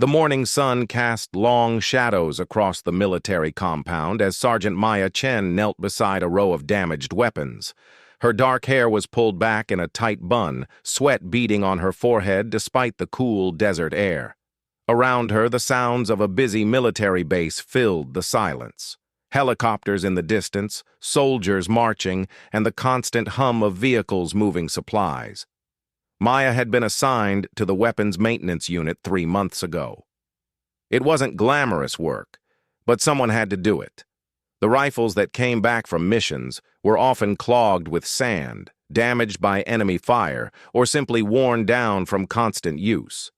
The morning sun cast long shadows across the military compound as Sergeant Maya Chen knelt beside a row of damaged weapons. Her dark hair was pulled back in a tight bun, sweat beading on her forehead despite the cool desert air. Around her, the sounds of a busy military base filled the silence. Helicopters in the distance, soldiers marching, and the constant hum of vehicles moving supplies. Maya had been assigned to the weapons maintenance unit 3 months ago. It wasn't glamorous work, but someone had to do it. The rifles that came back from missions were often clogged with sand, damaged by enemy fire, or simply worn down from constant use.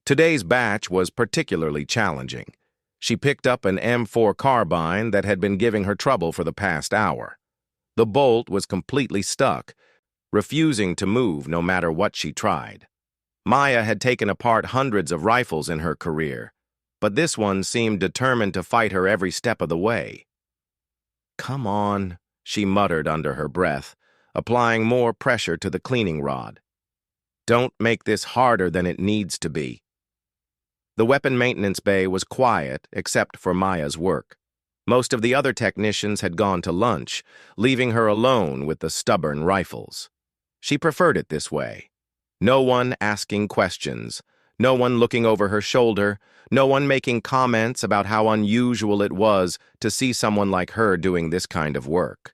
Today's batch was particularly challenging. She picked up an M4 carbine that had been giving her trouble for the past hour. The bolt was completely stuck, refusing to move no matter what she tried. Maya had taken apart hundreds of rifles in her career, but this one seemed determined to fight her every step of the way. "Come on," she muttered under her breath, applying more pressure to the cleaning rod. "Don't make this harder than it needs to be." The weapon maintenance bay was quiet except for Maya's work. Most of the other technicians had gone to lunch, leaving her alone with the stubborn rifles. She preferred it this way. No one asking questions, no one looking over her shoulder, no one making comments about how unusual it was to see someone like her doing this kind of work.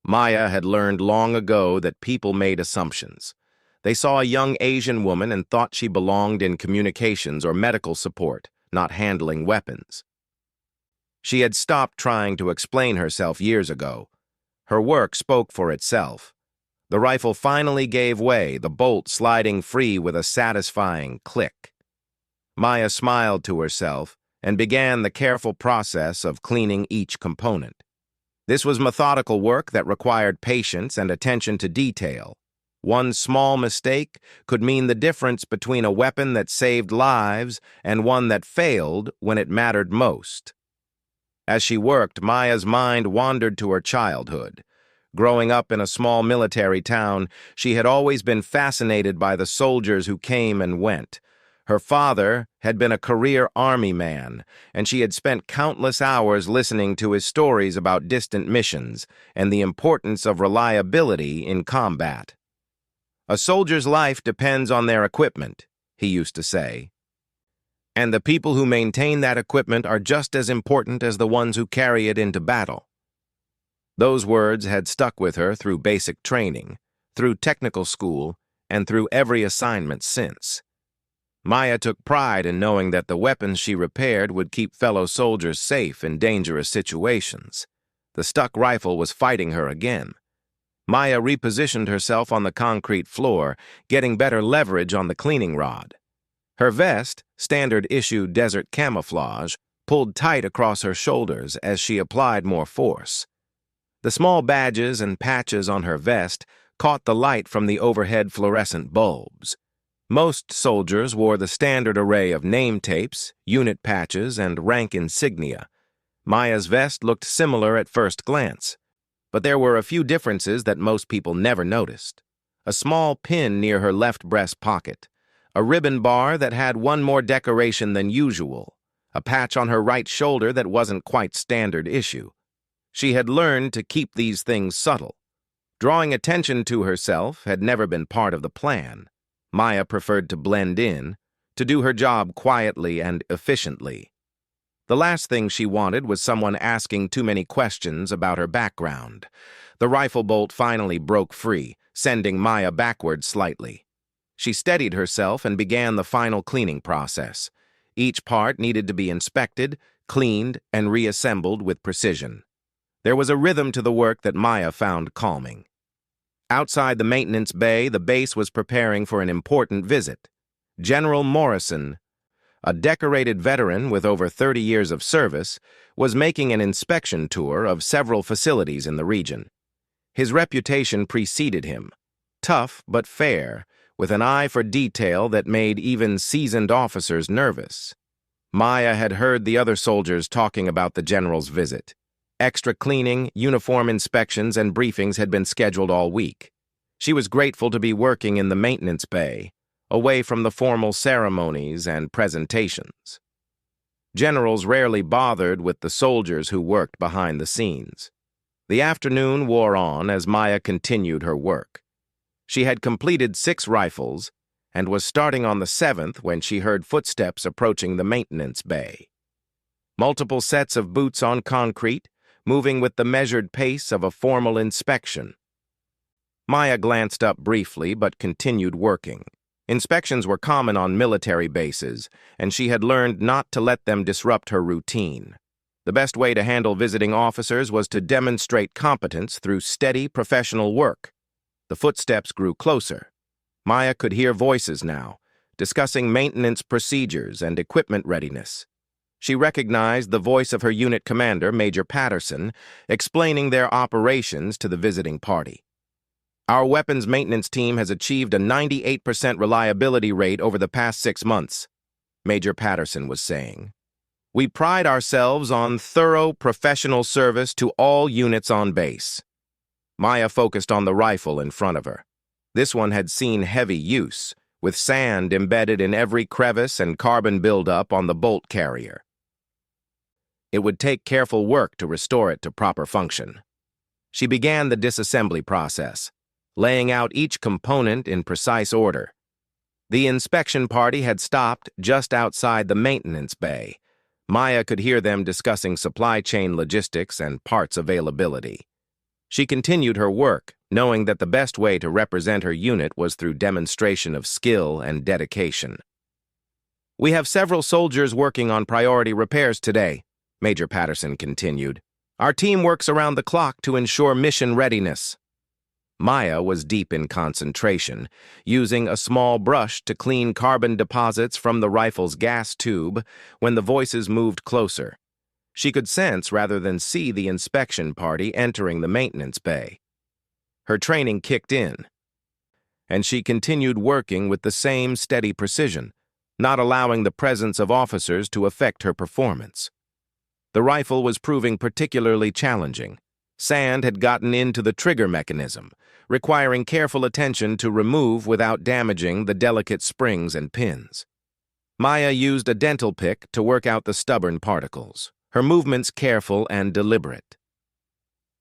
Maya had learned long ago that people made assumptions. They saw a young Asian woman and thought she belonged in communications or medical support, not handling weapons. She had stopped trying to explain herself years ago. Her work spoke for itself. The rifle finally gave way, the bolt sliding free with a satisfying click. Maya smiled to herself and began the careful process of cleaning each component. This was methodical work that required patience and attention to detail. One small mistake could mean the difference between a weapon that saved lives and one that failed when it mattered most. As she worked, Maya's mind wandered to her childhood. Growing up in a small military town, she had always been fascinated by the soldiers who came and went. Her father had been a career army man, and she had spent countless hours listening to his stories about distant missions and the importance of reliability in combat. "A soldier's life depends on their equipment," he used to say. "And the people who maintain that equipment are just as important as the ones who carry it into battle." Those words had stuck with her through basic training, through technical school, and through every assignment since. Maya took pride in knowing that the weapons she repaired would keep fellow soldiers safe in dangerous situations. The stuck rifle was fighting her again. Maya repositioned herself on the concrete floor, getting better leverage on the cleaning rod. Her vest, standard-issue desert camouflage, pulled tight across her shoulders as she applied more force. The small badges and patches on her vest caught the light from the overhead fluorescent bulbs. Most soldiers wore the standard array of name tapes, unit patches, and rank insignia. Maya's vest looked similar at first glance, but there were a few differences that most people never noticed. A small pin near her left breast pocket, a ribbon bar that had one more decoration than usual, a patch on her right shoulder that wasn't quite standard issue. She had learned to keep these things subtle. Drawing attention to herself had never been part of the plan. Maya preferred to blend in, to do her job quietly and efficiently. The last thing she wanted was someone asking too many questions about her background. The rifle bolt finally broke free, sending Maya backward slightly. She steadied herself and began the final cleaning process. Each part needed to be inspected, cleaned, and reassembled with precision. There was a rhythm to the work that Maya found calming. Outside the maintenance bay, the base was preparing for an important visit. General Morrison, a decorated veteran with over 30 years of service, was making an inspection tour of several facilities in the region. His reputation preceded him. Tough but fair, with an eye for detail that made even seasoned officers nervous. Maya had heard the other soldiers talking about the general's visit. Extra cleaning, uniform inspections, and briefings had been scheduled all week. She was grateful to be working in the maintenance bay, away from the formal ceremonies and presentations. Generals rarely bothered with the soldiers who worked behind the scenes. The afternoon wore on as Maya continued her work. She had completed 6 rifles and was starting on the 7th when she heard footsteps approaching the maintenance bay. Multiple sets of boots on concrete, moving with the measured pace of a formal inspection. Maya glanced up briefly but continued working. Inspections were common on military bases, and she had learned not to let them disrupt her routine. The best way to handle visiting officers was to demonstrate competence through steady, professional work. The footsteps grew closer. Maya could hear voices now, discussing maintenance procedures and equipment readiness. She recognized the voice of her unit commander, Major Patterson, explaining their operations to the visiting party. Our weapons maintenance team has achieved a 98% reliability rate over the past 6 months, Major Patterson was saying. We pride ourselves on thorough professional service to all units on base. Maya focused on the rifle in front of her. This one had seen heavy use, with sand embedded in every crevice and carbon buildup on the bolt carrier. It would take careful work to restore it to proper function. She began the disassembly process, laying out each component in precise order. The inspection party had stopped just outside the maintenance bay. Maya could hear them discussing supply chain logistics and parts availability. She continued her work, knowing that the best way to represent her unit was through demonstration of skill and dedication. We have several soldiers working on priority repairs today, Major Patterson continued. Our team works around the clock to ensure mission readiness. Maya was deep in concentration, using a small brush to clean carbon deposits from the rifle's gas tube when the voices moved closer. She could sense rather than see the inspection party entering the maintenance bay. Her training kicked in, and she continued working with the same steady precision, not allowing the presence of officers to affect her performance. The rifle was proving particularly challenging. Sand had gotten into the trigger mechanism, requiring careful attention to remove without damaging the delicate springs and pins. Maya used a dental pick to work out the stubborn particles, her movements careful and deliberate.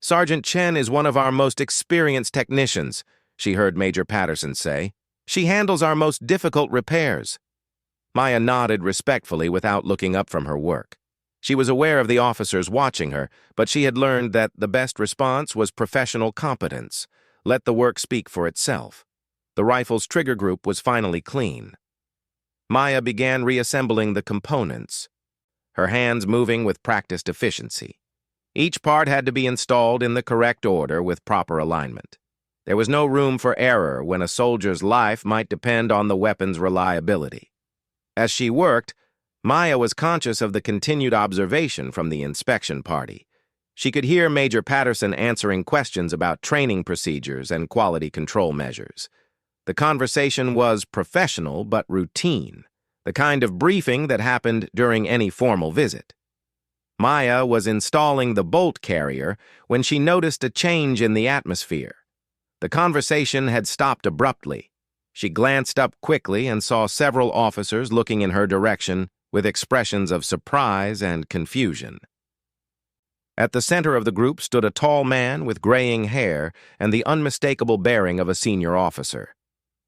Sergeant Chen is one of our most experienced technicians, she heard Major Patterson say. She handles our most difficult repairs. Maya nodded respectfully without looking up from her work. She was aware of the officers watching her, but she had learned that the best response was professional competence. Let the work speak for itself. The rifle's trigger group was finally clean. Maya began reassembling the components, her hands moving with practiced efficiency. Each part had to be installed in the correct order with proper alignment. There was no room for error when a soldier's life might depend on the weapon's reliability. As she worked, Maya was conscious of the continued observation from the inspection party. She could hear Major Patterson answering questions about training procedures and quality control measures. The conversation was professional but routine, the kind of briefing that happened during any formal visit. Maya was installing the bolt carrier when she noticed a change in the atmosphere. The conversation had stopped abruptly. She glanced up quickly and saw several officers looking in her direction with expressions of surprise and confusion. At the center of the group stood a tall man with graying hair and the unmistakable bearing of a senior officer.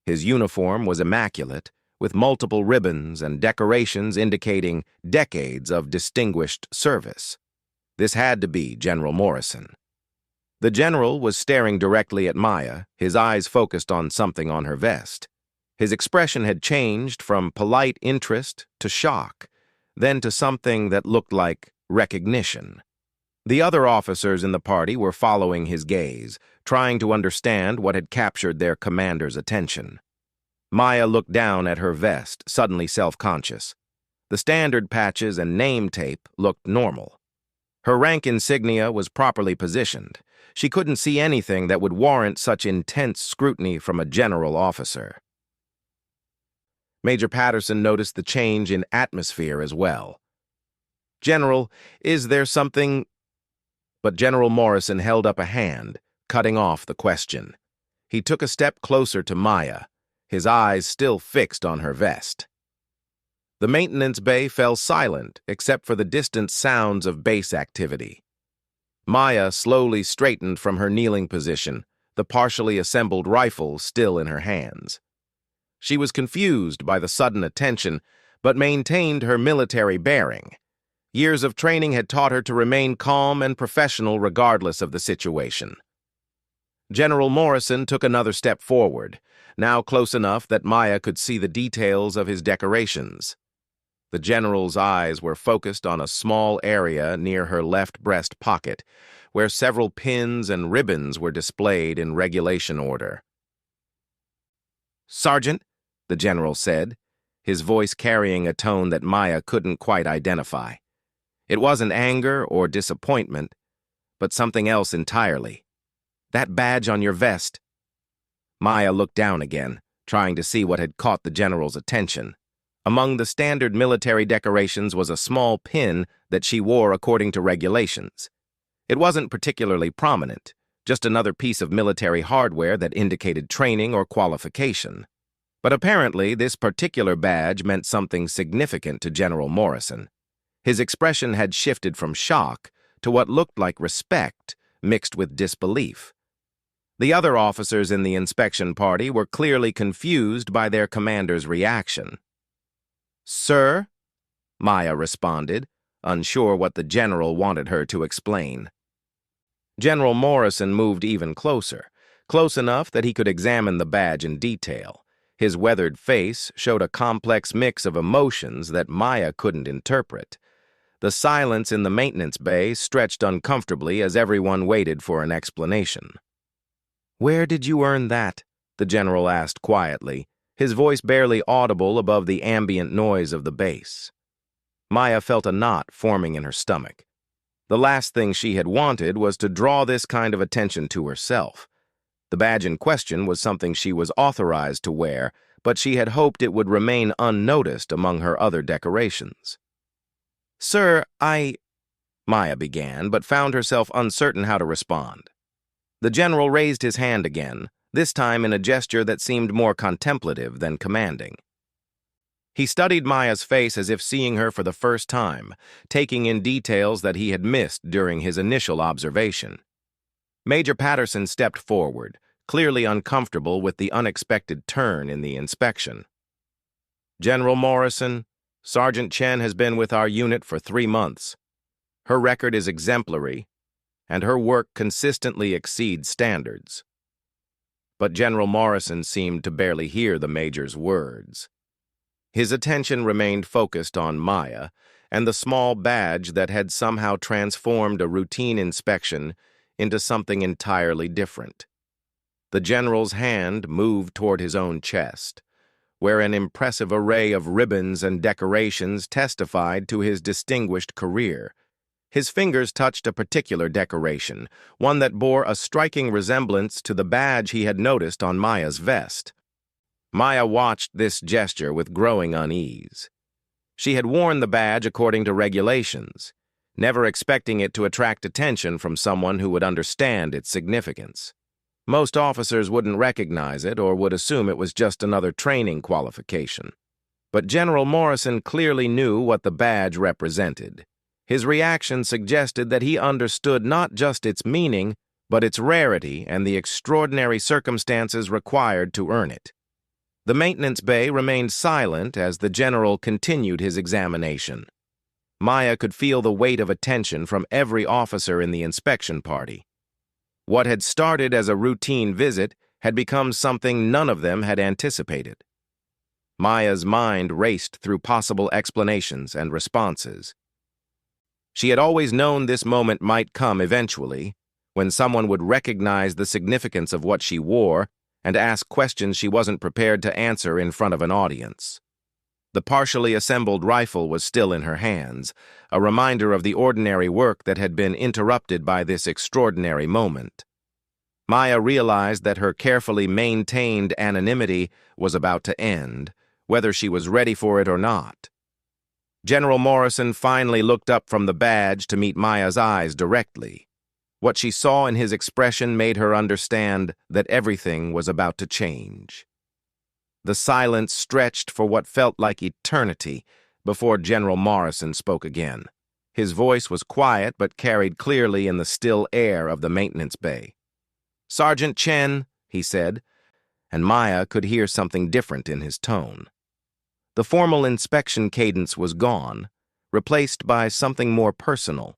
His uniform was immaculate, with multiple ribbons and decorations indicating decades of distinguished service. This had to be General Morrison. The general was staring directly at Maya, his eyes focused on something on her vest. His expression had changed from polite interest to shock, then to something that looked like recognition. The other officers in the party were following his gaze, trying to understand what had captured their commander's attention. Maya looked down at her vest, suddenly self-conscious. The standard patches and name tape looked normal. Her rank insignia was properly positioned. She couldn't see anything that would warrant such intense scrutiny from a general officer. Major Patterson noticed the change in atmosphere as well. "General, is there something—" But General Morrison held up a hand, cutting off the question. He took a step closer to Maya, his eyes still fixed on her vest. The maintenance bay fell silent except for the distant sounds of base activity. Maya slowly straightened from her kneeling position, the partially assembled rifle still in her hands. She was confused by the sudden attention, but maintained her military bearing. Years of training had taught her to remain calm and professional regardless of the situation. General Morrison took another step forward, now close enough that Maya could see the details of his decorations. The general's eyes were focused on a small area near her left breast pocket, where several pins and ribbons were displayed in regulation order. "Sergeant," the general said, his voice carrying a tone that Maya couldn't quite identify. It wasn't anger or disappointment, but something else entirely. "That badge on your vest." Maya looked down again, trying to see what had caught the general's attention. Among the standard military decorations was a small pin that she wore according to regulations. It wasn't particularly prominent, just another piece of military hardware that indicated training or qualification. But apparently, this particular badge meant something significant to General Morrison. His expression had shifted from shock to what looked like respect mixed with disbelief. The other officers in the inspection party were clearly confused by their commander's reaction. "Sir?" Maya responded, unsure what the general wanted her to explain. General Morrison moved even closer, close enough that he could examine the badge in detail. His weathered face showed a complex mix of emotions that Maya couldn't interpret. The silence in the maintenance bay stretched uncomfortably as everyone waited for an explanation. "Where did you earn that?" the general asked quietly, his voice barely audible above the ambient noise of the base. Maya felt a knot forming in her stomach. The last thing she had wanted was to draw this kind of attention to herself. The badge in question was something she was authorized to wear, but she had hoped it would remain unnoticed among her other decorations. "Sir, Maya began, but found herself uncertain how to respond. The general raised his hand again, this time in a gesture that seemed more contemplative than commanding. He studied Maya's face as if seeing her for the first time, taking in details that he had missed during his initial observation. Major Patterson stepped forward, clearly uncomfortable with the unexpected turn in the inspection. "General Morrison, Sergeant Chen has been with our unit for 3 months. Her record is exemplary, and her work consistently exceeds standards." But General Morrison seemed to barely hear the major's words. His attention remained focused on Maya and the small badge that had somehow transformed a routine inspection into something entirely different. The general's hand moved toward his own chest, where an impressive array of ribbons and decorations testified to his distinguished career. His fingers touched a particular decoration, one that bore a striking resemblance to the badge he had noticed on Maya's vest. Maya watched this gesture with growing unease. She had worn the badge according to regulations, never expecting it to attract attention from someone who would understand its significance. Most officers wouldn't recognize it or would assume it was just another training qualification. But General Morrison clearly knew what the badge represented. His reaction suggested that he understood not just its meaning, but its rarity and the extraordinary circumstances required to earn it. The maintenance bay remained silent as the general continued his examination. Maya could feel the weight of attention from every officer in the inspection party. What had started as a routine visit had become something none of them had anticipated. Maya's mind raced through possible explanations and responses. She had always known this moment might come eventually, when someone would recognize the significance of what she wore and ask questions she wasn't prepared to answer in front of an audience. The partially assembled rifle was still in her hands, a reminder of the ordinary work that had been interrupted by this extraordinary moment. Maya realized that her carefully maintained anonymity was about to end, whether she was ready for it or not. General Morrison finally looked up from the badge to meet Maya's eyes directly. What she saw in his expression made her understand that everything was about to change. The silence stretched for what felt like eternity before General Morrison spoke again. His voice was quiet but carried clearly in the still air of the maintenance bay. "Sergeant Chen," he said, and Maya could hear something different in his tone. The formal inspection cadence was gone, replaced by something more personal.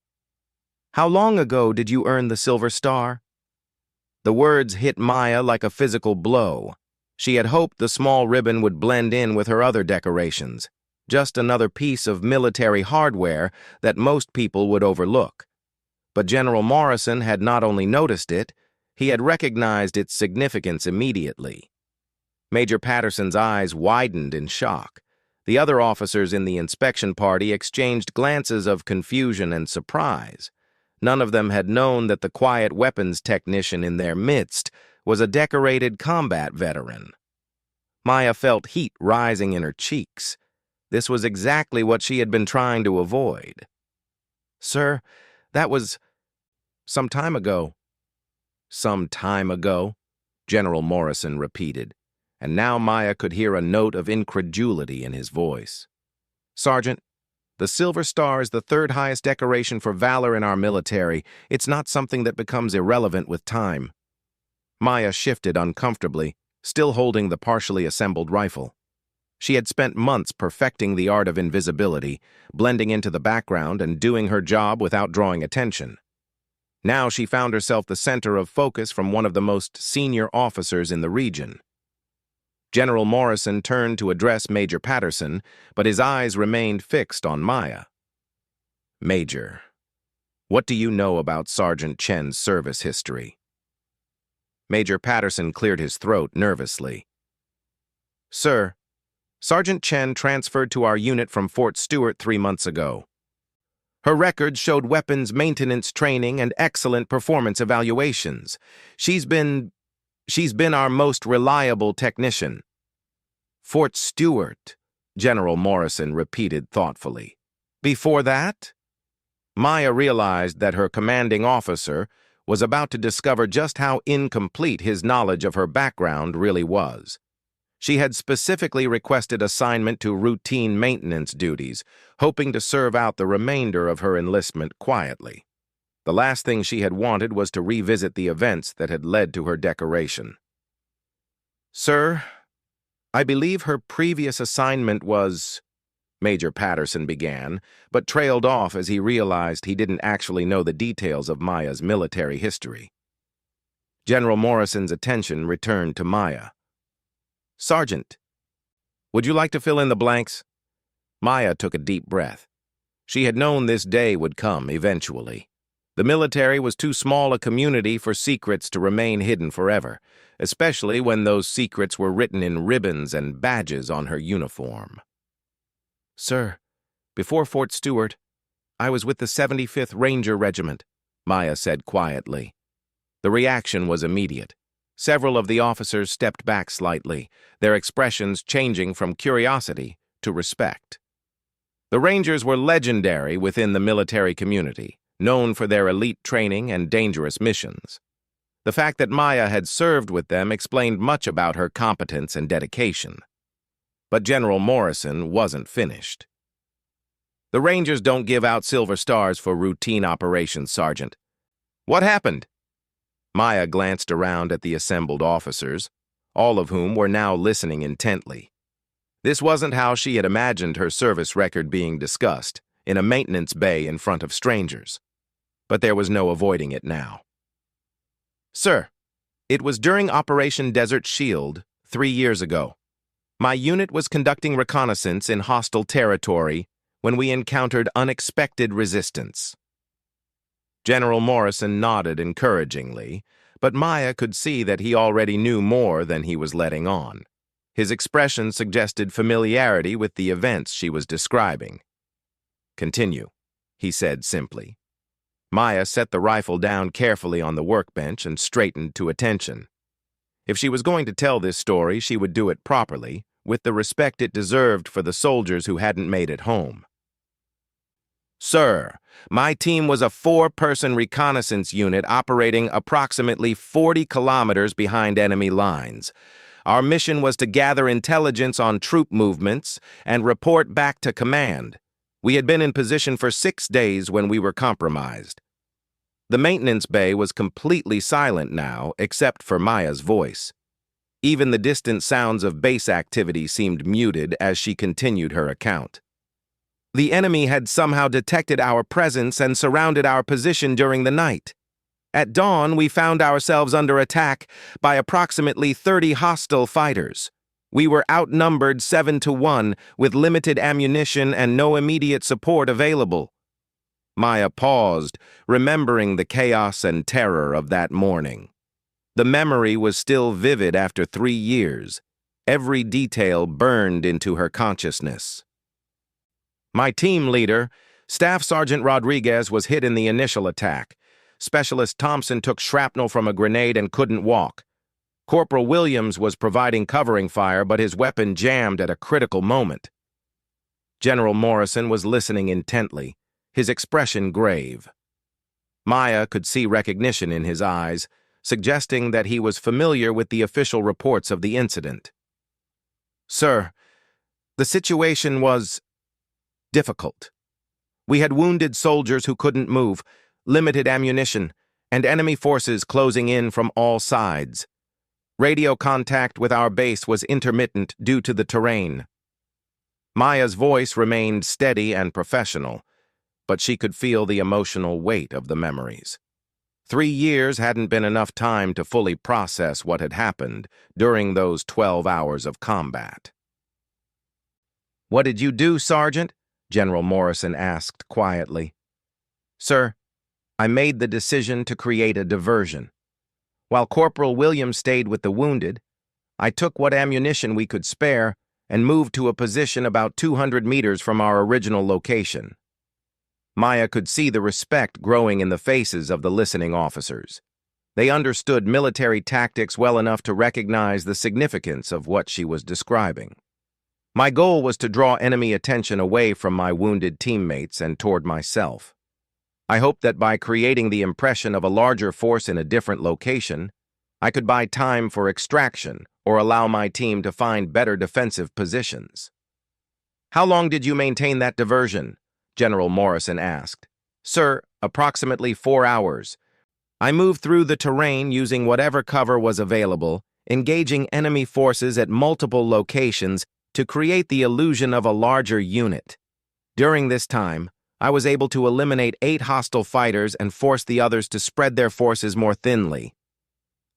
"How long ago did you earn the Silver Star?" The words hit Maya like a physical blow. She had hoped the small ribbon would blend in with her other decorations, just another piece of military hardware that most people would overlook. But General Morrison had not only noticed it, he had recognized its significance immediately. Major Patterson's eyes widened in shock. The other officers in the inspection party exchanged glances of confusion and surprise. None of them had known that the quiet weapons technician in their midst was a decorated combat veteran. Maya felt heat rising in her cheeks. This was exactly what she had been trying to avoid. "Sir, that was some time ago." "Some time ago," General Morrison repeated, and now Maya could hear a note of incredulity in his voice. "Sergeant, the Silver Star is the third highest decoration for valor in our military. It's not something that becomes irrelevant with time." Maya shifted uncomfortably, still holding the partially assembled rifle. She had spent months perfecting the art of invisibility, blending into the background and doing her job without drawing attention. Now she found herself the center of focus from one of the most senior officers in the region. General Morrison turned to address Major Patterson, but his eyes remained fixed on Maya. "Major, what do you know about Sergeant Chen's service history?" Major Patterson cleared his throat nervously. "Sir, Sergeant Chen transferred to our unit from Fort Stewart 3 months ago. Her records showed weapons maintenance training and excellent performance evaluations. She's been our most reliable technician." "Fort Stewart," General Morrison repeated thoughtfully. "Before that?" Maya realized that her commanding officer was about to discover just how incomplete his knowledge of her background really was. She had specifically requested assignment to routine maintenance duties, hoping to serve out the remainder of her enlistment quietly. The last thing she had wanted was to revisit the events that had led to her decoration. "Sir, I believe her previous assignment was—" Major Patterson began, but trailed off as he realized he didn't actually know the details of Maya's military history. General Morrison's attention returned to Maya. "Sergeant, would you like to fill in the blanks?" Maya took a deep breath. She had known this day would come eventually. The military was too small a community for secrets to remain hidden forever, especially when those secrets were written in ribbons and badges on her uniform. "Sir, before Fort Stewart, I was with the 75th Ranger Regiment," Maya said quietly. The reaction was immediate. Several of the officers stepped back slightly, their expressions changing from curiosity to respect. The Rangers were legendary within the military community, known for their elite training and dangerous missions. The fact that Maya had served with them explained much about her competence and dedication. But General Morrison wasn't finished. "The Rangers don't give out Silver Stars for routine operations, Sergeant. What happened?" Maya glanced around at the assembled officers, all of whom were now listening intently. This wasn't how she had imagined her service record being discussed, in a maintenance bay in front of strangers. But there was no avoiding it now. "Sir, it was during Operation Desert Shield 3 years ago. My unit was conducting reconnaissance in hostile territory when we encountered unexpected resistance." General Morrison nodded encouragingly, but Maya could see that he already knew more than he was letting on. His expression suggested familiarity with the events she was describing. "Continue," he said simply. Maya set the rifle down carefully on the workbench and straightened to attention. If she was going to tell this story, she would do it properly, with the respect it deserved for the soldiers who hadn't made it home. "Sir, my team was a 4-person reconnaissance unit operating approximately 40 kilometers behind enemy lines. Our mission was to gather intelligence on troop movements and report back to command. We had been in position for 6 days when we were compromised. The maintenance bay was completely silent now, except for Maya's voice. Even the distant sounds of base activity seemed muted as she continued her account. The enemy had somehow detected our presence and surrounded our position during the night. At dawn, we found ourselves under attack by approximately 30 hostile fighters. We were outnumbered 7-1 with limited ammunition and no immediate support available. Maya paused, remembering the chaos and terror of that morning. The memory was still vivid after 3 years. Every detail burned into her consciousness. My team leader, Staff Sergeant Rodriguez, was hit in the initial attack. Specialist Thompson took shrapnel from a grenade and couldn't walk. Corporal Williams was providing covering fire, but his weapon jammed at a critical moment. General Morrison was listening intently, his expression grave. Maya could see recognition in his eyes, suggesting that he was familiar with the official reports of the incident. "Sir, the situation was difficult. We had wounded soldiers who couldn't move, limited ammunition, and enemy forces closing in from all sides. Radio contact with our base was intermittent due to the terrain." Maya's voice remained steady and professional, but she could feel the emotional weight of the memories. 3 years hadn't been enough time to fully process what had happened during those 12 hours of combat. "What did you do, Sergeant?" General Morrison asked quietly. "Sir, I made the decision to create a diversion. While Corporal Williams stayed with the wounded, I took what ammunition we could spare and moved to a position about 200 meters from our original location." Maya could see the respect growing in the faces of the listening officers. They understood military tactics well enough to recognize the significance of what she was describing. My goal was to draw enemy attention away from my wounded teammates and toward myself. I hoped that by creating the impression of a larger force in a different location, I could buy time for extraction or allow my team to find better defensive positions. "How long did you maintain that diversion?" General Morrison asked. "Sir, approximately 4 hours. I moved through the terrain using whatever cover was available, engaging enemy forces at multiple locations to create the illusion of a larger unit. During this time, I was able to eliminate 8 hostile fighters and force the others to spread their forces more thinly."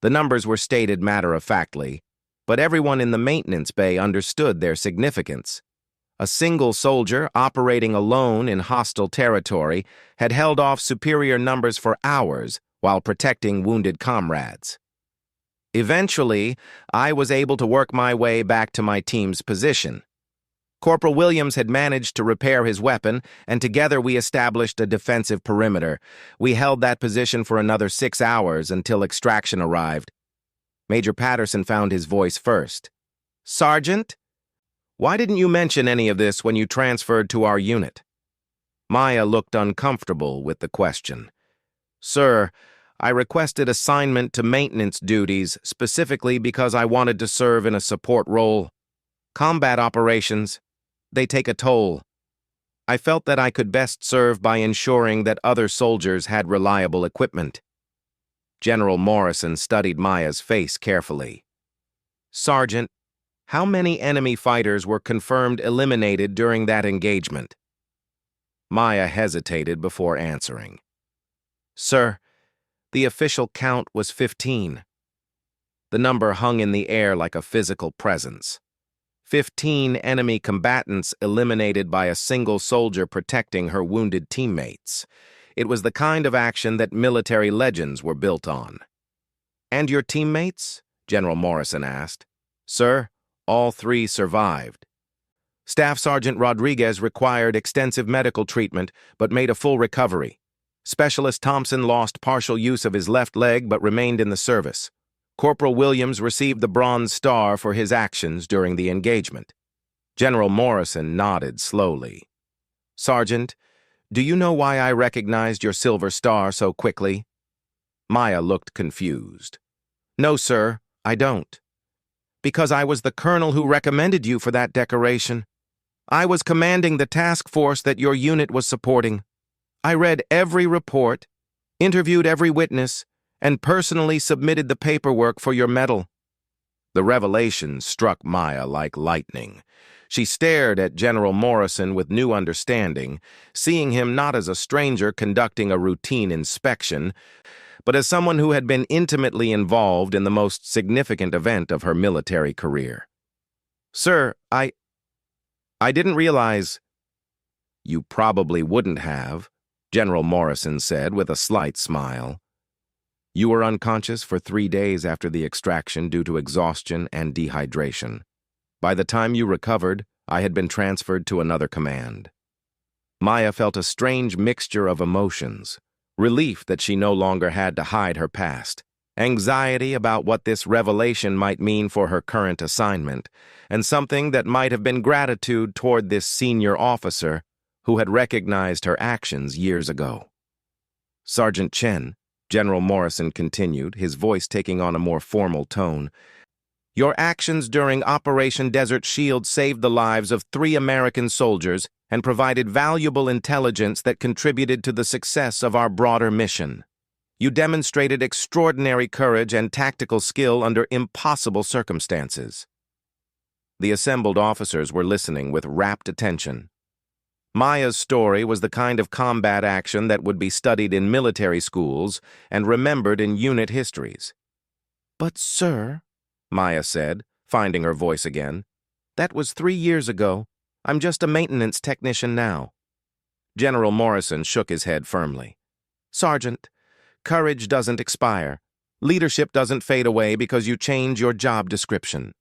The numbers were stated matter-of-factly, but everyone in the maintenance bay understood their significance. A single soldier, operating alone in hostile territory, had held off superior numbers for hours while protecting wounded comrades. Eventually, I was able to work my way back to my team's position. Corporal Williams had managed to repair his weapon, and together we established a defensive perimeter. We held that position for another 6 hours until extraction arrived. Major Patterson found his voice first. "Sergeant? Why didn't you mention any of this when you transferred to our unit?" Maya looked uncomfortable with the question. "Sir, I requested assignment to maintenance duties specifically because I wanted to serve in a support role. Combat operations, they take a toll. I felt that I could best serve by ensuring that other soldiers had reliable equipment." General Morrison studied Maya's face carefully. "Sergeant, how many enemy fighters were confirmed eliminated during that engagement?" Maya hesitated before answering. "Sir, the official count was 15. The number hung in the air like a physical presence. 15 enemy combatants eliminated by a single soldier protecting her wounded teammates. It was the kind of action that military legends were built on." "And your teammates?" General Morrison asked. "Sir, all 3 survived. Staff Sergeant Rodriguez required extensive medical treatment but made a full recovery. Specialist Thompson lost partial use of his left leg but remained in the service. Corporal Williams received the Bronze Star for his actions during the engagement." General Morrison nodded slowly. "Sergeant, do you know why I recognized your Silver Star so quickly?" Maya looked confused. "No, sir, I don't." Because I was the colonel who recommended you for that decoration. I was commanding the task force that your unit was supporting. I read every report, interviewed every witness, and personally submitted the paperwork for your medal." The revelation struck Maya like lightning. She stared at General Morrison with new understanding, seeing him not as a stranger conducting a routine inspection, but as someone who had been intimately involved in the most significant event of her military career. "Sir, I didn't realize—" "You probably wouldn't have," General Morrison said with a slight smile. "You were unconscious for 3 days after the extraction due to exhaustion and dehydration. By the time you recovered, I had been transferred to another command." Maya felt a strange mixture of emotions: relief that she no longer had to hide her past, anxiety about what this revelation might mean for her current assignment, and something that might have been gratitude toward this senior officer who had recognized her actions years ago. "Sergeant Chen," General Morrison continued, his voice taking on a more formal tone, "your actions during Operation Desert Shield saved the lives of 3 American soldiers and provided valuable intelligence that contributed to the success of our broader mission. You demonstrated extraordinary courage and tactical skill under impossible circumstances." The assembled officers were listening with rapt attention. Maya's story was the kind of combat action that would be studied in military schools and remembered in unit histories. "But, sir," Maya said, finding her voice again, "that was 3 years ago. I'm just a maintenance technician now." General Morrison shook his head firmly. "Sergeant, courage doesn't expire. Leadership doesn't fade away because you change your job description.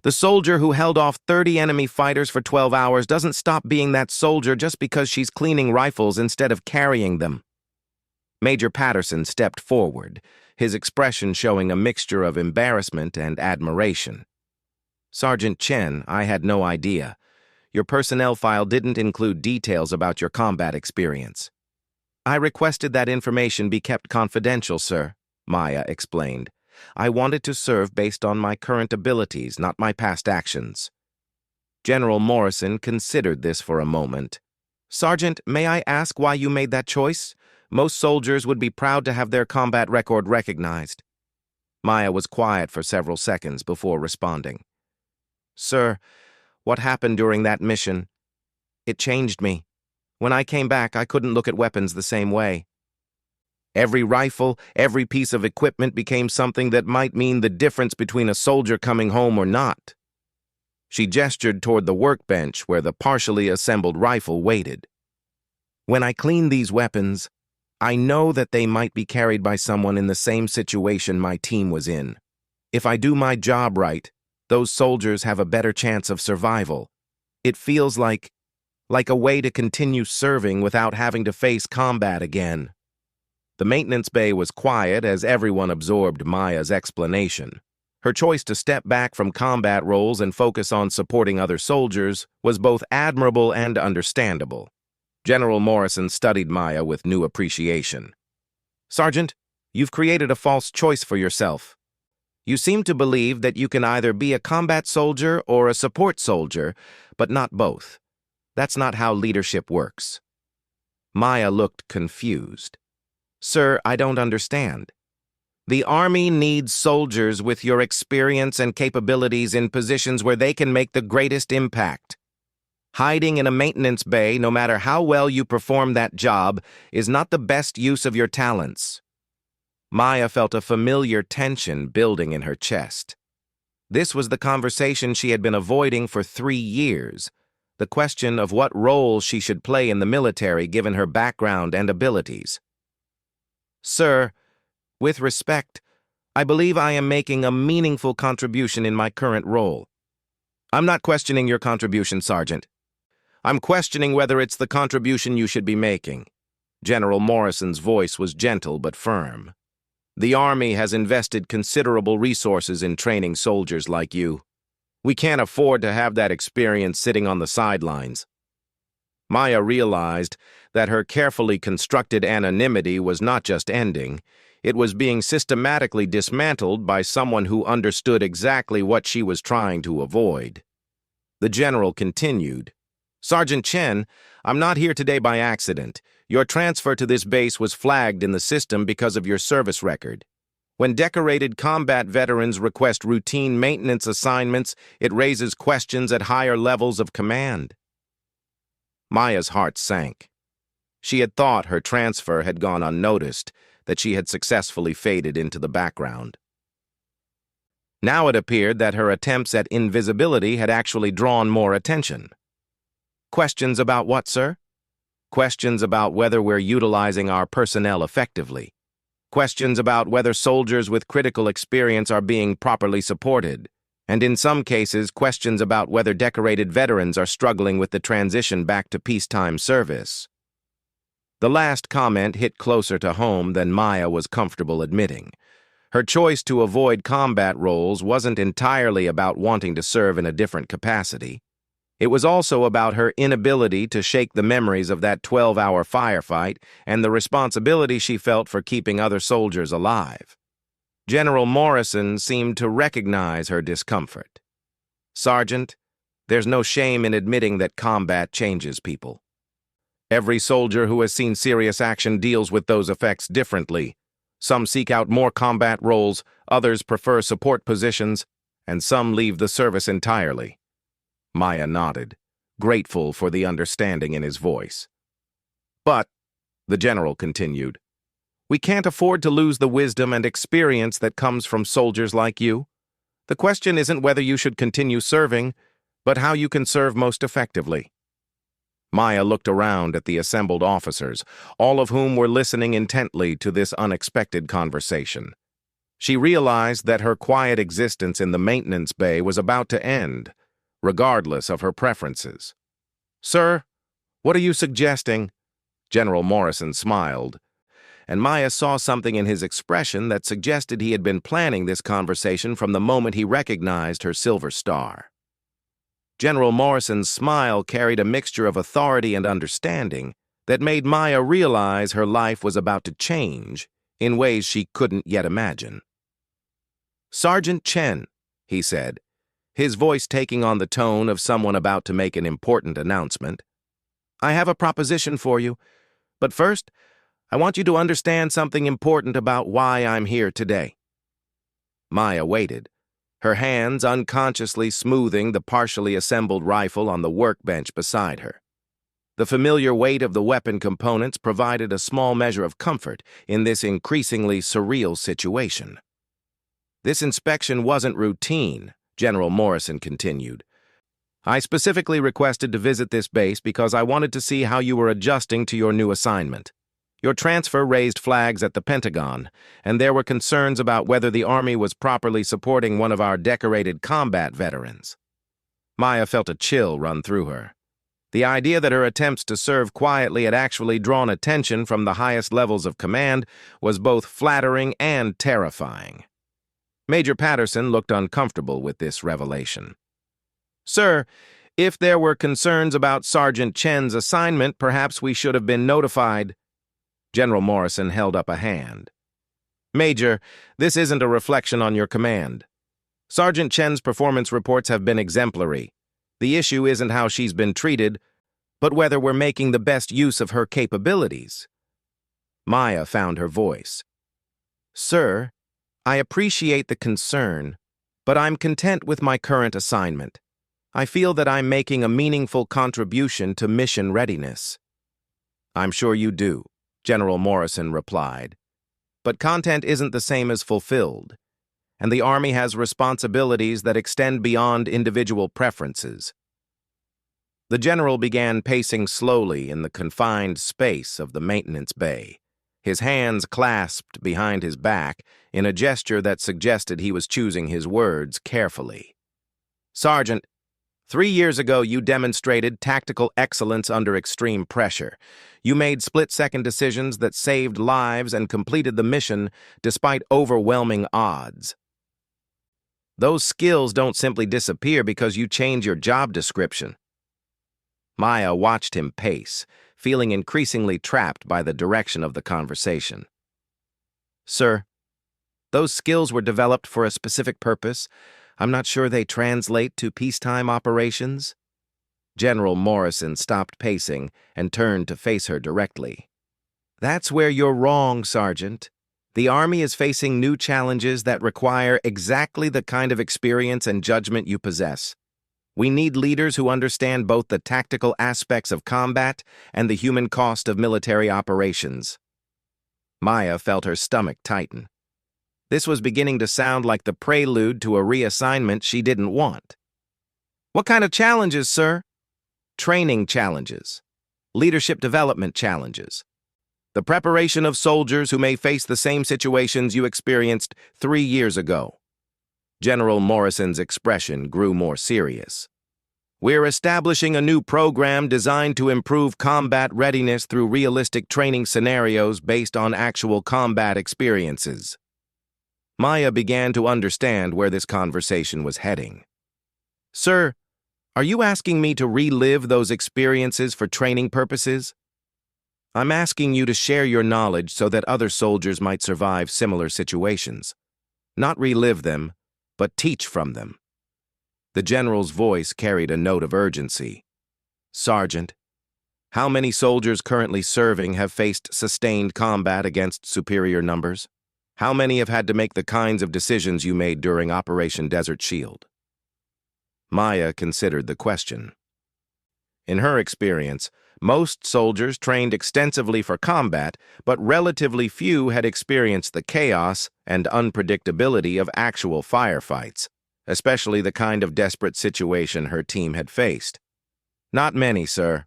The soldier who held off 30 enemy fighters for 12 hours doesn't stop being that soldier just because she's cleaning rifles instead of carrying them." Major Patterson stepped forward, his expression showing a mixture of embarrassment and admiration. "Sergeant Chen, I had no idea. Your personnel file didn't include details about your combat experience." "I requested that information be kept confidential, sir," Maya explained. "I wanted to serve based on my current abilities, not my past actions." General Morrison considered this for a moment. "Sergeant, may I ask why you made that choice? Most soldiers would be proud to have their combat record recognized." Maya was quiet for several seconds before responding. "Sir, what happened during that mission? It changed me. When I came back, I couldn't look at weapons the same way. Every rifle, every piece of equipment became something that might mean the difference between a soldier coming home or not." She gestured toward the workbench where the partially assembled rifle waited. "When I clean these weapons, I know that they might be carried by someone in the same situation my team was in. If I do my job right, those soldiers have a better chance of survival. It feels like a way to continue serving without having to face combat again." The maintenance bay was quiet as everyone absorbed Maya's explanation. Her choice to step back from combat roles and focus on supporting other soldiers was both admirable and understandable. General Morrison studied Maya with new appreciation. "Sergeant, you've created a false choice for yourself. You seem to believe that you can either be a combat soldier or a support soldier, but not both. That's not how leadership works." Maya looked confused. "Sir, I don't understand. The Army needs soldiers with your experience and capabilities in positions where they can make the greatest impact. Hiding in a maintenance bay, no matter how well you perform that job, is not the best use of your talents." Maya felt a familiar tension building in her chest. This was the conversation she had been avoiding for 3 years, the question of what role she should play in the military given her background and abilities. "Sir, with respect, I believe I am making a meaningful contribution in my current role." "I'm not questioning your contribution, Sergeant. I'm questioning whether it's the contribution you should be making." General Morrison's voice was gentle but firm. "The Army has invested considerable resources in training soldiers like you. We can't afford to have that experience sitting on the sidelines." Maya realized that her carefully constructed anonymity was not just ending, It was being systematically dismantled by someone who understood exactly what she was trying to avoid. The general continued, "Sergeant Chen, I'm not here today by accident. Your transfer to this base was flagged in the system because of your service record. When decorated combat veterans request routine maintenance assignments, it raises questions at higher levels of command." Maya's heart sank. She had thought her transfer had gone unnoticed, that she had successfully faded into the background. Now it appeared that her attempts at invisibility had actually drawn more attention. "Questions about what, sir?" "Questions about whether we're utilizing our personnel effectively. Questions about whether soldiers with critical experience are being properly supported. And in some cases, questions about whether decorated veterans are struggling with the transition back to peacetime service." The last comment hit closer to home than Maya was comfortable admitting. Her choice to avoid combat roles wasn't entirely about wanting to serve in a different capacity. It was also about her inability to shake the memories of that 12-hour firefight and the responsibility she felt for keeping other soldiers alive. General Morrison seemed to recognize her discomfort. "Sergeant, there's no shame in admitting that combat changes people. Every soldier who has seen serious action deals with those effects differently. Some seek out more combat roles, others prefer support positions, and some leave the service entirely." Maya nodded, grateful for the understanding in his voice. "But," the general continued, "we can't afford to lose the wisdom and experience that comes from soldiers like you. The question isn't whether you should continue serving, but how you can serve most effectively." Maya looked around at the assembled officers, all of whom were listening intently to this unexpected conversation. She realized that her quiet existence in the maintenance bay was about to end, regardless of her preferences. "Sir, what are you suggesting?" General Morrison smiled, and Maya saw something in his expression that suggested he had been planning this conversation from the moment he recognized her silver star. General Morrison's smile carried a mixture of authority and understanding that made Maya realize her life was about to change in ways she couldn't yet imagine. "Sergeant Chen," he said, his voice taking on the tone of someone about to make an important announcement, "I have a proposition for you, but first, I want you to understand something important about why I'm here today." Maya waited, her hands unconsciously smoothing the partially assembled rifle on the workbench beside her. The familiar weight of the weapon components provided a small measure of comfort in this increasingly surreal situation. "This inspection wasn't routine," General Morrison continued. "I specifically requested to visit this base because I wanted to see how you were adjusting to your new assignment. Your transfer raised flags at the Pentagon, and there were concerns about whether the Army was properly supporting one of our decorated combat veterans." Maya felt a chill run through her. The idea that her attempts to serve quietly had actually drawn attention from the highest levels of command was both flattering and terrifying. Major Patterson looked uncomfortable with this revelation. "Sir, if there were concerns about Sergeant Chen's assignment, perhaps we should have been notified." General Morrison held up a hand. "Major, this isn't a reflection on your command. Sergeant Chen's performance reports have been exemplary. The issue isn't how she's been treated, but whether we're making the best use of her capabilities." Maya found her voice. "Sir, I appreciate the concern, but I'm content with my current assignment. I feel that I'm making a meaningful contribution to mission readiness." "I'm sure you do," General Morrison replied. "But content isn't the same as fulfilled, and the Army has responsibilities that extend beyond individual preferences." The general began pacing slowly in the confined space of the maintenance bay, his hands clasped behind his back in a gesture that suggested he was choosing his words carefully. "Sergeant, 3 years ago you demonstrated tactical excellence under extreme pressure. You made split-second decisions that saved lives and completed the mission despite overwhelming odds. Those skills don't simply disappear because you change your job description." Maya watched him pace, feeling increasingly trapped by the direction of the conversation. Sir, those skills were developed for a specific purpose. I'm not sure they translate to peacetime operations. General Morrison stopped pacing and turned to face her directly. That's where you're wrong, Sergeant. The Army is facing new challenges that require exactly the kind of experience and judgment you possess. We need leaders who understand both the tactical aspects of combat and the human cost of military operations. Maya felt her stomach tighten. This was beginning to sound like the prelude to a reassignment she didn't want. What kind of challenges, sir? Training challenges. Leadership development challenges. The preparation of soldiers who may face the same situations you experienced 3 years ago. General Morrison's expression grew more serious. We're establishing a new program designed to improve combat readiness through realistic training scenarios based on actual combat experiences. Maya began to understand where this conversation was heading. Sir, are you asking me to relive those experiences for training purposes? I'm asking you to share your knowledge so that other soldiers might survive similar situations. Not relive them, but teach from them. The general's voice carried a note of urgency. Sergeant, how many soldiers currently serving have faced sustained combat against superior numbers? How many have had to make the kinds of decisions you made during Operation Desert Shield? Maya considered the question. In her experience, most soldiers trained extensively for combat, but relatively few had experienced the chaos and unpredictability of actual firefights, especially the kind of desperate situation her team had faced. Not many, sir.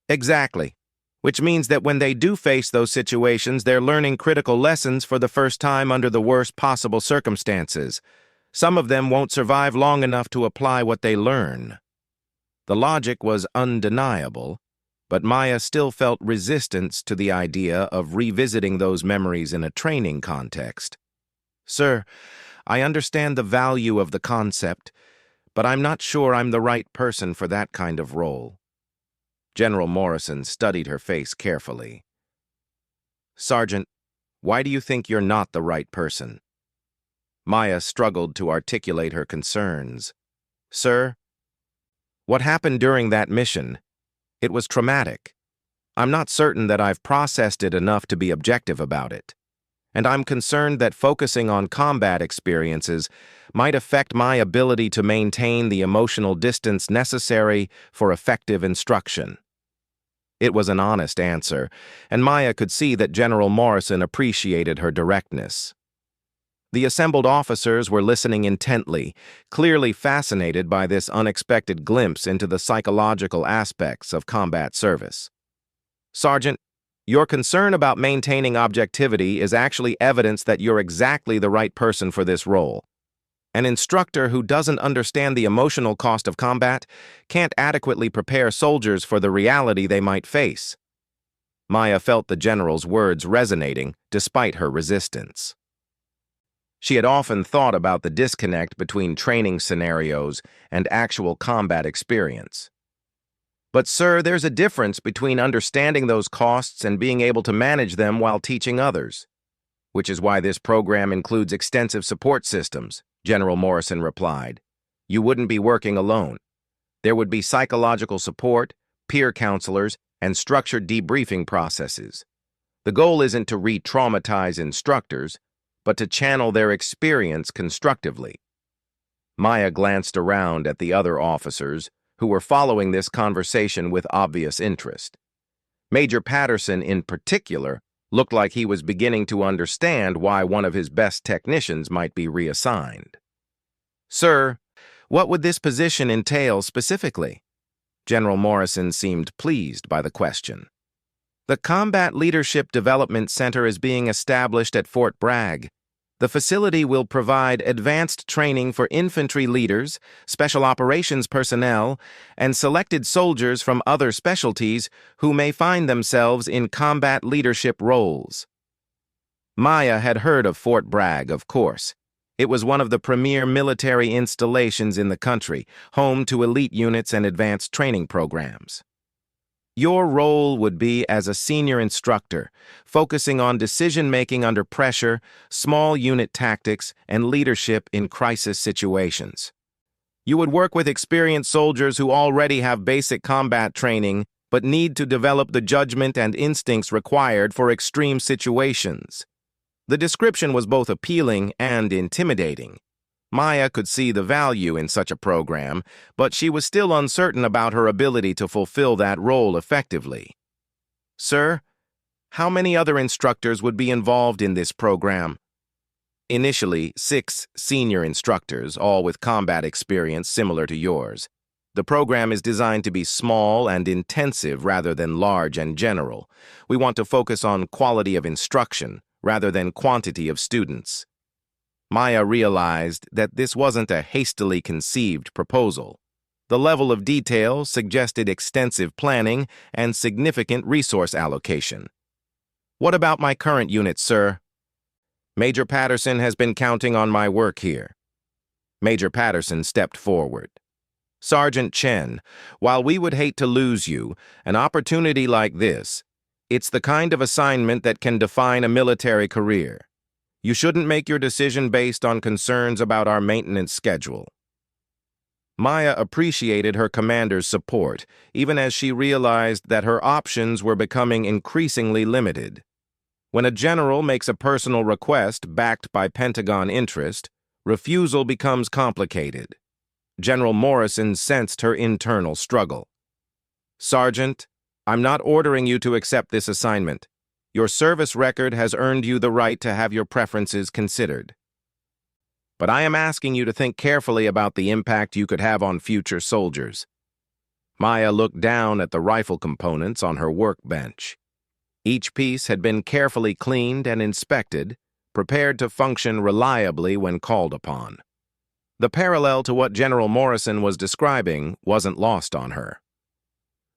Exactly. Which means that when they do face those situations, they're learning critical lessons for the first time under the worst possible circumstances. Some of them won't survive long enough to apply what they learn. The logic was undeniable, but Maya still felt resistance to the idea of revisiting those memories in a training context. Sir, I understand the value of the concept, but I'm not sure I'm the right person for that kind of role. General Morrison studied her face carefully. Sergeant, why do you think you're not the right person? Maya struggled to articulate her concerns. Sir, what happened during that mission? It was traumatic. I'm not certain that I've processed it enough to be objective about it. And I'm concerned that focusing on combat experiences might affect my ability to maintain the emotional distance necessary for effective instruction. It was an honest answer, and Maya could see that General Morrison appreciated her directness. The assembled officers were listening intently, clearly fascinated by this unexpected glimpse into the psychological aspects of combat service. Sergeant, your concern about maintaining objectivity is actually evidence that you're exactly the right person for this role. An instructor who doesn't understand the emotional cost of combat can't adequately prepare soldiers for the reality they might face. Maya felt the general's words resonating despite her resistance. She had often thought about the disconnect between training scenarios and actual combat experience. But, sir, there's a difference between understanding those costs and being able to manage them while teaching others. Which is why this program includes extensive support systems, General Morrison replied. You wouldn't be working alone. There would be psychological support, peer counselors, and structured debriefing processes. The goal isn't to re-traumatize instructors, but to channel their experience constructively. Maya glanced around at the other officers, who were following this conversation with obvious interest. Major Patterson, in particular, looked like he was beginning to understand why one of his best technicians might be reassigned. Sir, what would this position entail specifically? General Morrison seemed pleased by the question. The Combat Leadership Development Center is being established at Fort Bragg. The facility will provide advanced training for infantry leaders, special operations personnel, and selected soldiers from other specialties who may find themselves in combat leadership roles. Maya had heard of Fort Bragg, of course. It was one of the premier military installations in the country, home to elite units and advanced training programs. Your role would be as a senior instructor, focusing on decision-making under pressure, small unit tactics, and leadership in crisis situations. You would work with experienced soldiers who already have basic combat training but need to develop the judgment and instincts required for extreme situations. The description was both appealing and intimidating. Maya could see the value in such a program, but she was still uncertain about her ability to fulfill that role effectively. Sir, how many other instructors would be involved in this program? Initially, 6 senior instructors, all with combat experience similar to yours. The program is designed to be small and intensive rather than large and general. We want to focus on quality of instruction rather than quantity of students. Maya realized that this wasn't a hastily conceived proposal. The level of detail suggested extensive planning and significant resource allocation. What about my current unit, sir? Major Patterson has been counting on my work here. Major Patterson stepped forward. Sergeant Chen, while we would hate to lose you, an opportunity like this, it's the kind of assignment that can define a military career. You shouldn't make your decision based on concerns about our maintenance schedule. Maya appreciated her commander's support, even as she realized that her options were becoming increasingly limited. When a general makes a personal request backed by Pentagon interest, refusal becomes complicated. General Morrison sensed her internal struggle. Sergeant, I'm not ordering you to accept this assignment. Your service record has earned you the right to have your preferences considered. But I am asking you to think carefully about the impact you could have on future soldiers. Maya looked down at the rifle components on her workbench. Each piece had been carefully cleaned and inspected, prepared to function reliably when called upon. The parallel to what General Morrison was describing wasn't lost on her.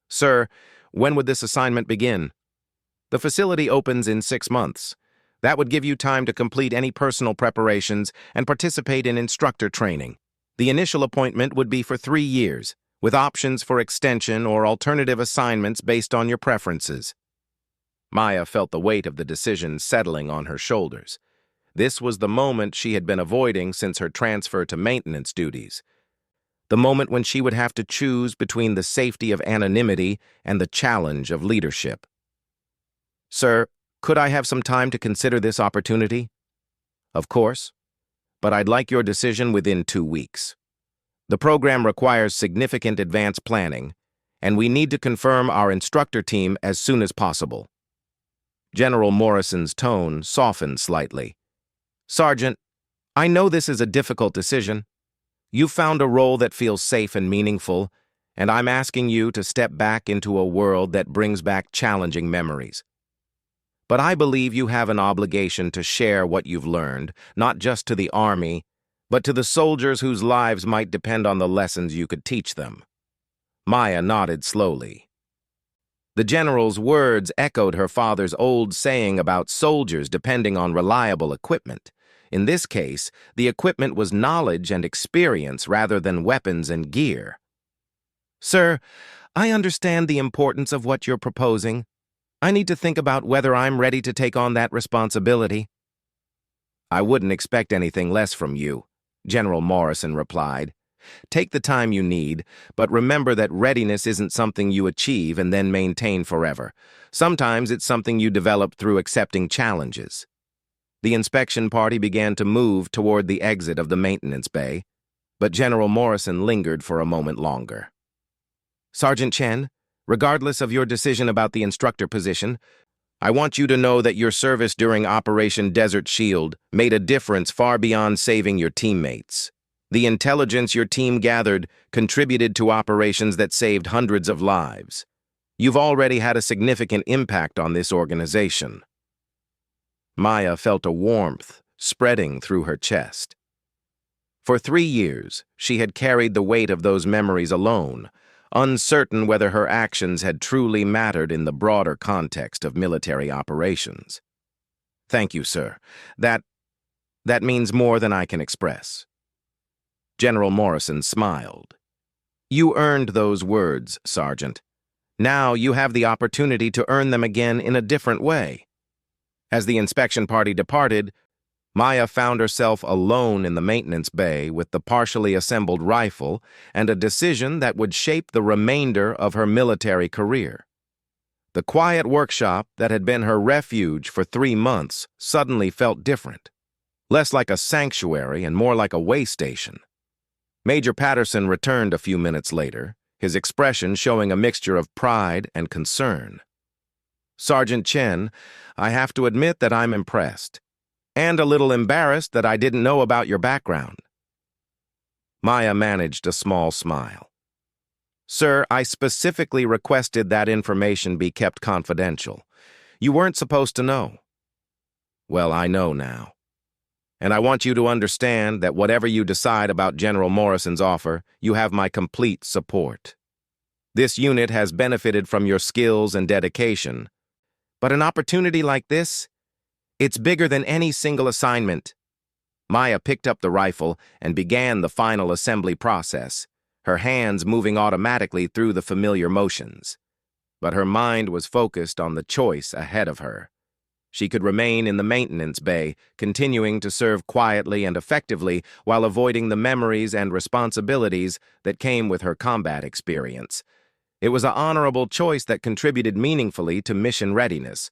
Sir, when would this assignment begin? The facility opens in 6 months. That would give you time to complete any personal preparations and participate in instructor training. The initial appointment would be for 3 years, with options for extension or alternative assignments based on your preferences. Maya felt the weight of the decision settling on her shoulders. This was the moment she had been avoiding since her transfer to maintenance duties. The moment when she would have to choose between the safety of anonymity and the challenge of leadership. Sir, could I have some time to consider this opportunity? Of course, but I'd like your decision within 2 weeks. The program requires significant advance planning, and we need to confirm our instructor team as soon as possible. General Morrison's tone softened slightly. Sergeant, I know this is a difficult decision. You've found a role that feels safe and meaningful, and I'm asking you to step back into a world that brings back challenging memories. But I believe you have an obligation to share what you've learned, not just to the Army, but to the soldiers whose lives might depend on the lessons you could teach them. Maya nodded slowly. The general's words echoed her father's old saying about soldiers depending on reliable equipment. In this case, the equipment was knowledge and experience rather than weapons and gear. Sir, I understand the importance of what you're proposing. I need to think about whether I'm ready to take on that responsibility. I wouldn't expect anything less from you, General Morrison replied. Take the time you need, but remember that readiness isn't something you achieve and then maintain forever. Sometimes it's something you develop through accepting challenges. The inspection party began to move toward the exit of the maintenance bay, but General Morrison lingered for a moment longer. Sergeant Chen, regardless of your decision about the instructor position, I want you to know that your service during Operation Desert Shield made a difference far beyond saving your teammates. The intelligence your team gathered contributed to operations that saved hundreds of lives. You've already had a significant impact on this organization. Maya felt a warmth spreading through her chest. For 3 years, she had carried the weight of those memories alone, uncertain whether her actions had truly mattered in the broader context of military operations. Thank you, sir. That means more than I can express. General Morrison smiled. You earned those words, Sergeant. Now you have the opportunity to earn them again in a different way. As the inspection party departed, Maya found herself alone in the maintenance bay with the partially assembled rifle and a decision that would shape the remainder of her military career. The quiet workshop that had been her refuge for 3 months suddenly felt different, less like a sanctuary and more like a way station. Major Patterson returned a few minutes later, his expression showing a mixture of pride and concern. "Sergeant Chen, I have to admit that I'm impressed, and a little embarrassed that I didn't know about your background." Maya managed a small smile. "Sir, I specifically requested that information be kept confidential. You weren't supposed to know." "Well, I know now. And I want you to understand that whatever you decide about General Morrison's offer, you have my complete support. This unit has benefited from your skills and dedication, but an opportunity like this, it's bigger than any single assignment." Maya picked up the rifle and began the final assembly process, her hands moving automatically through the familiar motions. But her mind was focused on the choice ahead of her. She could remain in the maintenance bay, continuing to serve quietly and effectively while avoiding the memories and responsibilities that came with her combat experience. It was an honorable choice that contributed meaningfully to mission readiness.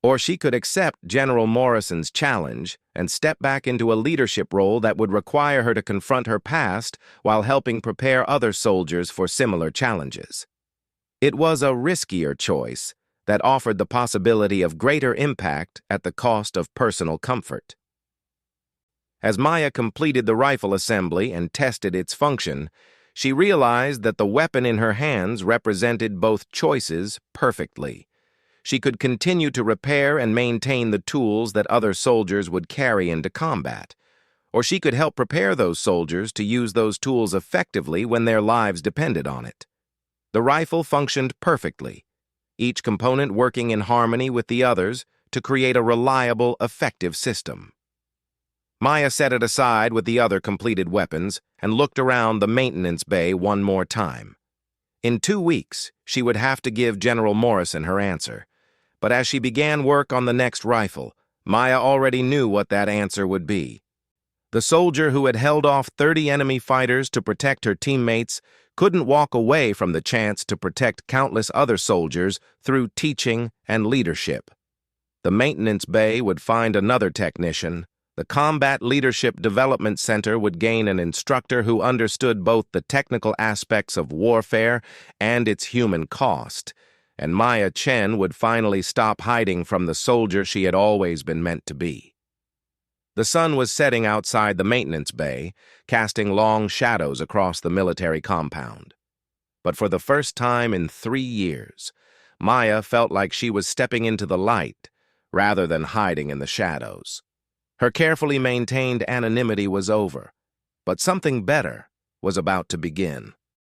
Or she could accept General Morrison's challenge and step back into a leadership role that would require her to confront her past while helping prepare other soldiers for similar challenges. It was a riskier choice that offered the possibility of greater impact at the cost of personal comfort. As Maya completed the rifle assembly and tested its function, she realized that the weapon in her hands represented both choices perfectly. She could continue to repair and maintain the tools that other soldiers would carry into combat, or she could help prepare those soldiers to use those tools effectively when their lives depended on it. The rifle functioned perfectly, each component working in harmony with the others to create a reliable, effective system. Maya set it aside with the other completed weapons and looked around the maintenance bay one more time. In 2 weeks, she would have to give General Morrison her answer. But as she began work on the next rifle, Maya already knew what that answer would be. The soldier who had held off 30 enemy fighters to protect her teammates couldn't walk away from the chance to protect countless other soldiers through teaching and leadership. The maintenance bay would find another technician. The Combat Leadership Development Center would gain an instructor who understood both the technical aspects of warfare and its human cost. And Maya Chen would finally stop hiding from the soldier she had always been meant to be. The sun was setting outside the maintenance bay, casting long shadows across the military compound. But for the first time in 3 years, Maya felt like she was stepping into the light rather than hiding in the shadows. Her carefully maintained anonymity was over, but something better was about to begin.